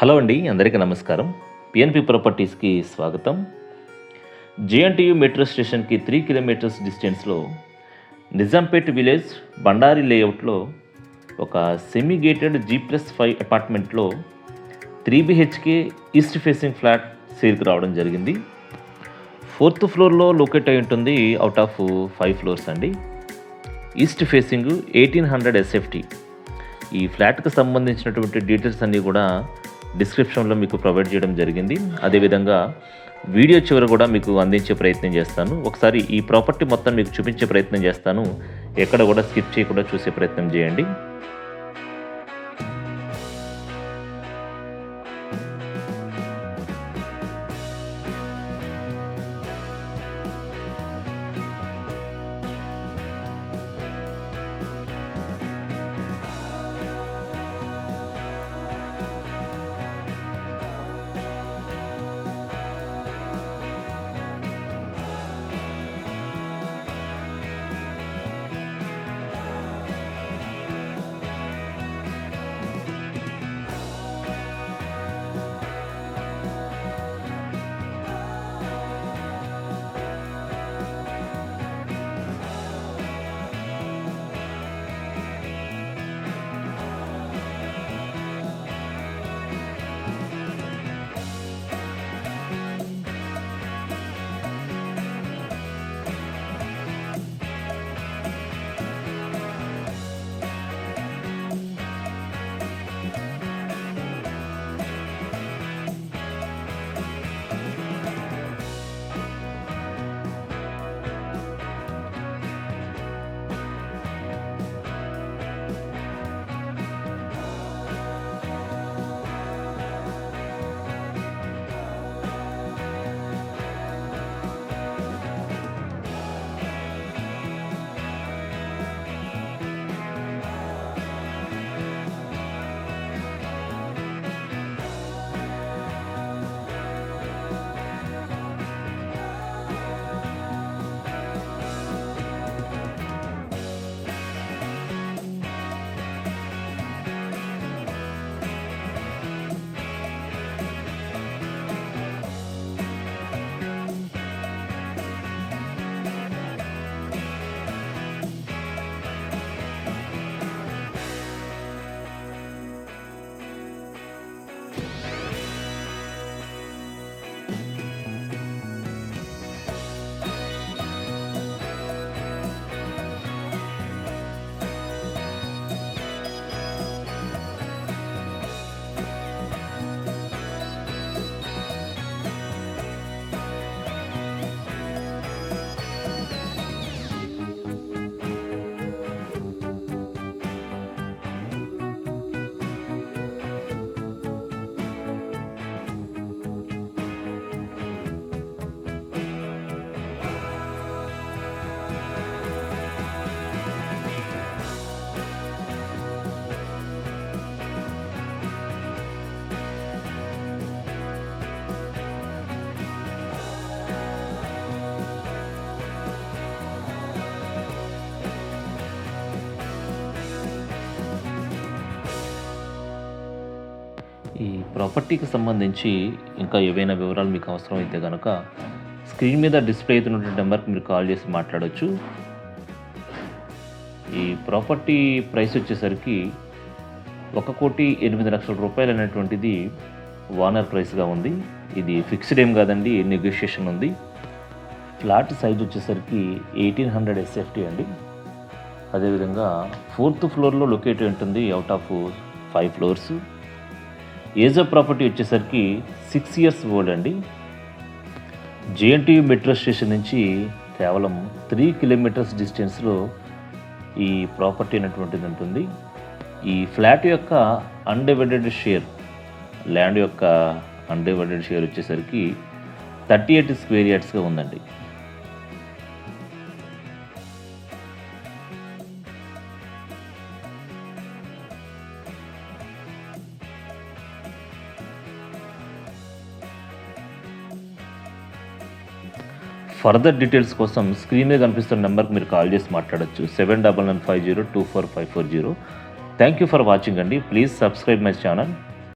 Hello అండి, అందరికీ నమస్కారం. పిఎన్పి ప్రాపర్టీస్కి స్వాగతం. జేఎన్టీయూ మెట్రో స్టేషన్కి 3 కిలోమీటర్స్ డిస్టెన్స్లో నిజాంపేట్ విలేజ్ బండారి లేఅవుట్లో ఒక సెమీ గేటెడ్ G+5 అపార్ట్మెంట్లో 3 BHK ఈస్ట్ ఫేసింగ్ ఫ్లాట్ సేల్కి రావడం జరిగింది. 4th ఫ్లోర్లో లొకేట్ అయి ఉంటుంది. అవుట్ ఆఫ్ 5 ఫ్లోర్స్ అండి. East facing 1800 SFT. ఈ ఫ్లాట్కి సంబంధించినటువంటి డీటెయిల్స్ అన్నీ కూడా డిస్క్రిప్షన్లో మీకు ప్రొవైడ్ చేయడం జరిగింది. అదేవిధంగా వీడియో చివర కూడా మీకు అందించే ప్రయత్నం చేస్తాను. ఒకసారి ఈ ప్రాపర్టీ మొత్తం మీకు చూపించే ప్రయత్నం చేస్తాను. ఎక్కడ కూడా స్కిప్ చేయకుండా చూసే ప్రయత్నం చేయండి. ఈ ప్రాపర్టీకి సంబంధించి ఇంకా ఏవైనా వివరాలు మీకు అవసరమైతే కనుక స్క్రీన్ మీద డిస్ప్లే అవుతున్నటువంటి నెంబర్కి మీరు కాల్ చేసి మాట్లాడవచ్చు. ఈ ప్రాపర్టీ ప్రైస్ వచ్చేసరికి 1,08,00,000 రూపాయలు అనేటువంటిది ఓనర్ ప్రైస్గా ఉంది. ఇది ఫిక్స్డ్ ఏం కాదండి, నెగోషియేషన్ ఉంది. ఫ్లాట్ సైజ్ వచ్చేసరికి 1800 SFT అండి. అదేవిధంగా 4th ఫ్లోర్లో లొకేట్ ఉంటుంది. Out of 5 floors. Age of property వచ్చేసరికి 6 years ఓల్డ్ అండి. జేఎన్టీయూ మెట్రో స్టేషన్ నుంచి కేవలం 3 కిలోమీటర్స్ డిస్టెన్స్లో ఈ ప్రాపర్టీ అనేటువంటిది ఉంటుంది. ఈ ఫ్లాట్ యొక్క అన్డివైడెడ్ షేర్, ల్యాండ్ యొక్క అన్డివైడెడ్ షేర్ వచ్చేసరికి 38 స్క్వేర్ యార్డ్స్గా ఉందండి. ఫర్దర్ డీటెయిల్స్ కోసం స్క్రీన్ మీద కనిపిస్తున్న నెంబర్కి మీరు కాల్ చేసి మాట్లాడచ్చు. 7995024540. థ్యాంక్ యూ ఫర్ వాచింగ్ అండి. Please subscribe my channel.